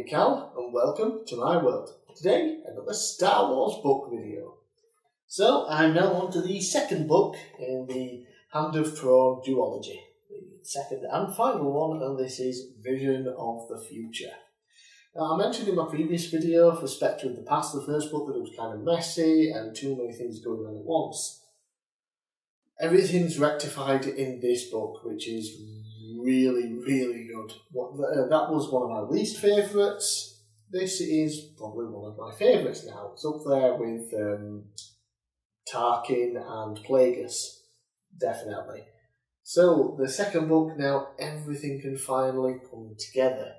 bigcal and welcome to my world. Today, another Star Wars book video. So, I'm now on to the second book in the Hand of Thrawn duology. The second and final one, and this is Vision of the Future. Now, I mentioned in my previous video for Spectre of the Past, the first book, that it was kind of messy and too many things going on at once. Everything's rectified in this book, which is really good. That was one of my least favourites. This is probably one of my favourites now. It's up there with Tarkin and Plagueis, definitely. So, the second book now, everything can finally come together.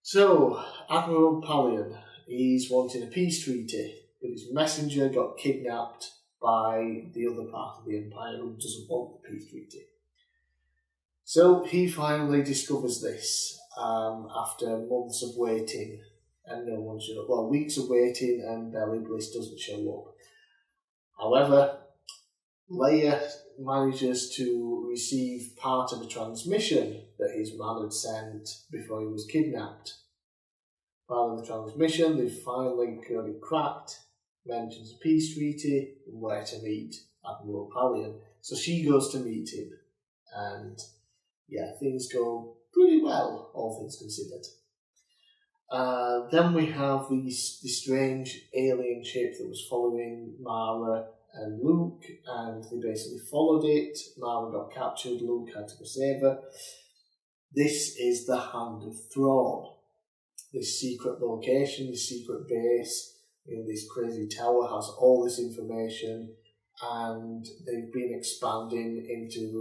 So, Admiral Palion, he's wanting a peace treaty, but his messenger got kidnapped by the other part of the Empire who doesn't want the peace treaty. So he finally discovers this after months of waiting, and no one showed up. Well, weeks of waiting, and Belly Bliss doesn't show up. However, Leia manages to receive part of a transmission that his man had sent before he was kidnapped. Part of the transmission, they've finally got it cracked, mentions a peace treaty, and where to meet Admiral Palion. So she goes to meet him, and yeah, things go pretty well, all things considered. Then we have the strange alien ship that was following Mara and Luke, and they basically followed it. Mara got captured, Luke had to go save her. This is the Hand of Thrawn. This secret location, this secret base, this crazy tower has all this information, and they've been expanding into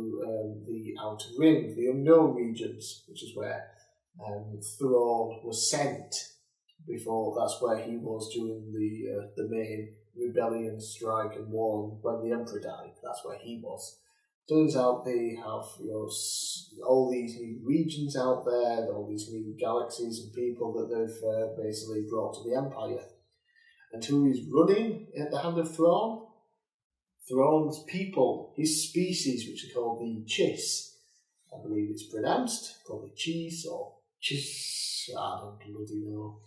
the Outer Rim, the unknown regions, which is where Thrawn was sent before. That's where he was during the main rebellion strike and war when the Emperor died. That's where he was. Turns out they have all these new regions out there, all these new galaxies and people that they've basically brought to the Empire. And who is running at the Hand of Thrawn? Thrawn's people, his species, which are called the Chiss. I believe it's pronounced, probably cheese or Chiss, I don't bloody know.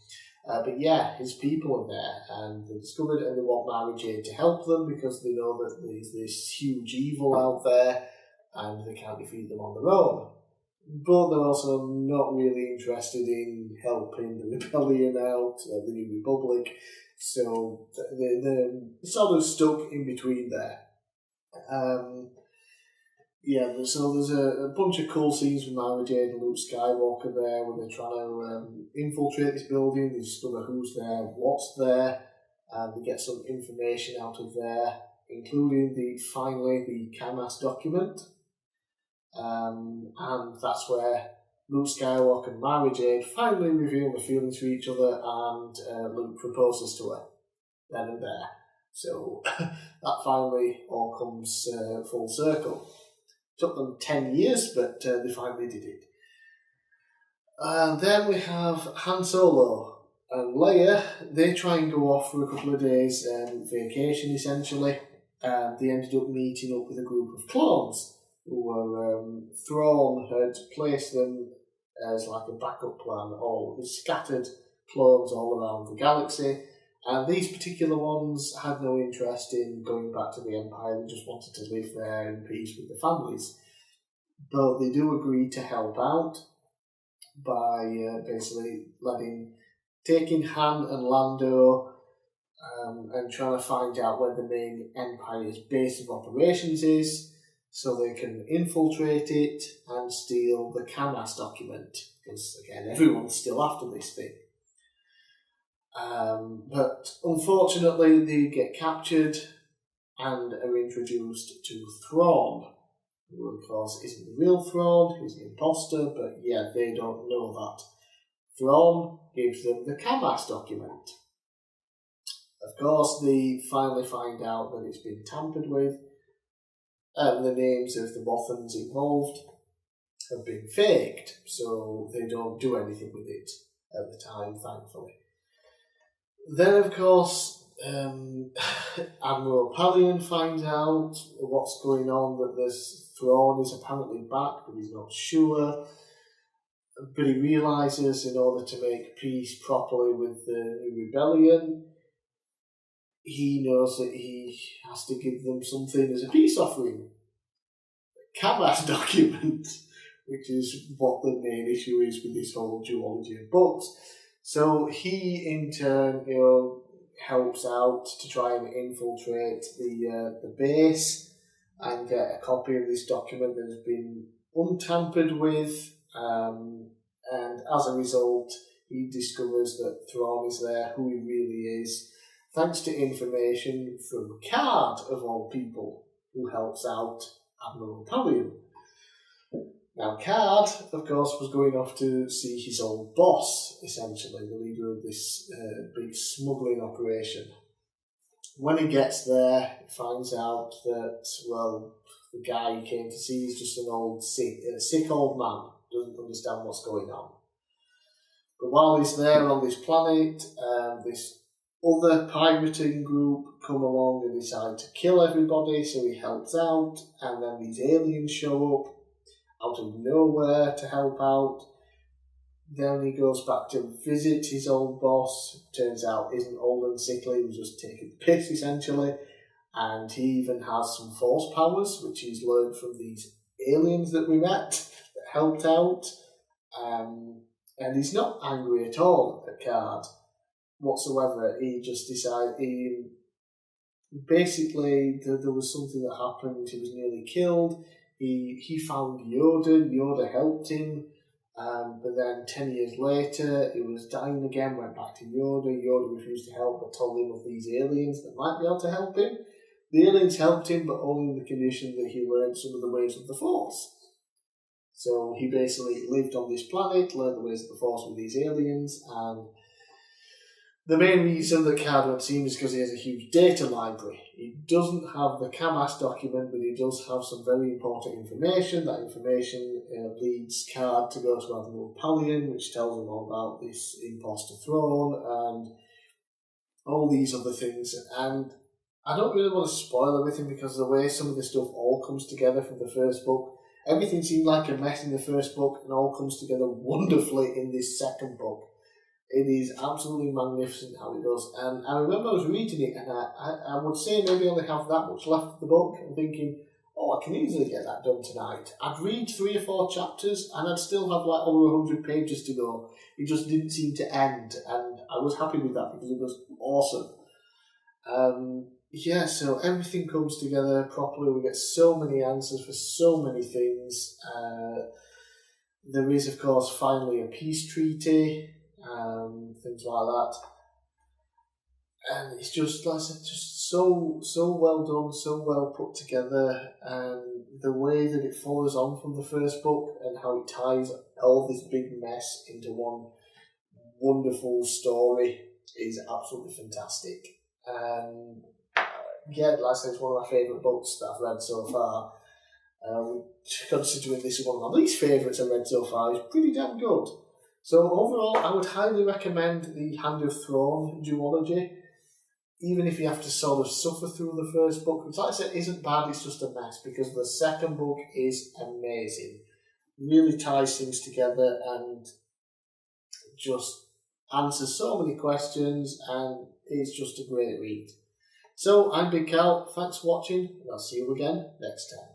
But yeah, his people are there, and they discovered and they want Mara Jade to help them because they know that there's this huge evil out there and they can't defeat them on their own. But they're also not really interested in helping the rebellion out, the New Republic. So they're sort of stuck in between there. So there's a bunch of cool scenes with Mara Jade and Luke Skywalker there when they're trying to infiltrate this building. They discover who's there, what's there, and they get some information out of there, including the Camas document. And that's where Luke Skywalker and Mara Jade finally reveal their feelings for each other, and Luke proposes to her then and there. So that finally all comes full circle. Took them 10 years, but they finally did it. And then we have Han Solo and Leia. They try and go off for a couple of days vacation, essentially. And they ended up meeting up with a group of clones who were Thrawn had placed them as like a backup plan, all the scattered clones all around the galaxy, and these particular ones had no interest in going back to the Empire. They just wanted to live there in peace with their families. But they do agree to help out by basically taking Han and Lando and trying to find out where the main Empire's base of operations is, so they can infiltrate it and steal the Camas document, because, again, everyone's still after this thing. But unfortunately, they get captured and are introduced to Thrawn, who, of course, isn't the real Thrawn, he's an imposter, but yeah, they don't know that. Thrawn gives them the Camas document. Of course, they finally find out that it's been tampered with, and the names of the Mothans involved have been faked, so they don't do anything with it at the time, thankfully. Then, of course, Admiral Palion finds out what's going on, that this Thrawn is apparently back, but he's not sure. But he realises in order to make peace properly with the new rebellion, he knows that he has to give them something as a peace offering. A Cabas document, which is what the main issue is with this whole duology of books. So he, in turn, helps out to try and infiltrate the base and get a copy of this document that has been untampered with. And as a result, he discovers that Thrawn is there, who he really is, thanks to information from Card, of all people, who helps out Admiral Pallium. Now, Card, of course, was going off to see his old boss, essentially, the leader of this big smuggling operation. When he gets there, he finds out that, well, the guy he came to see is just an old sick old man, doesn't understand what's going on. But while he's there on this planet, this other pirating group come along and decide to kill everybody, so he helps out, and then these aliens show up out of nowhere to help out. Then he goes back to visit his old boss. Turns out isn't old and sickly, he was just taking the piss essentially. And he even has some force powers, which he's learned from these aliens that we met that helped out. And he's not angry at all at Card whatsoever. He just decided, basically there was something that happened, he was nearly killed. He found Yoda helped him, but then 10 years later he was dying again, went back to Yoda refused to help but told him of these aliens that might be able to help him. The aliens helped him, but only in the condition that he learned some of the ways of the Force. So he basically lived on this planet, learned the ways of the Force with these aliens, and the main reason that Card went to see him is because he has a huge data library. He doesn't have the Cabas document, but he does have some very important information. That information leads Card to go to Admiral Pallium, which tells him all about this imposter Thrawn and all these other things. And I don't really want to spoil everything because of the way some of the stuff all comes together from the first book. Everything seemed like a mess in the first book and all comes together wonderfully in this second book. It is absolutely magnificent how it does. And I remember I was reading it and I would say maybe I only have that much left of the book. I'm thinking, I can easily get that done tonight. I'd read 3 or 4 chapters and I'd still have like over 100 pages to go. It just didn't seem to end, and I was happy with that because it was awesome. So everything comes together properly. We get so many answers for so many things. There is, of course, finally a peace treaty. Things like that, and it's just, like I said, just so well done, so well put together, and the way that it follows on from the first book and how it ties all this big mess into one wonderful story is absolutely fantastic. And like I said, it's one of my favourite books that I've read so far. Considering this is one of my least favourites I've read so far, it's pretty damn good. So overall, I would highly recommend the Hand of Thrawn duology, even if you have to sort of suffer through the first book, which, like I said, isn't bad, it's just a mess, because the second book is amazing. Really ties things together and just answers so many questions, and it's just a great read. So, I'm bigcal, thanks for watching, and I'll see you again next time.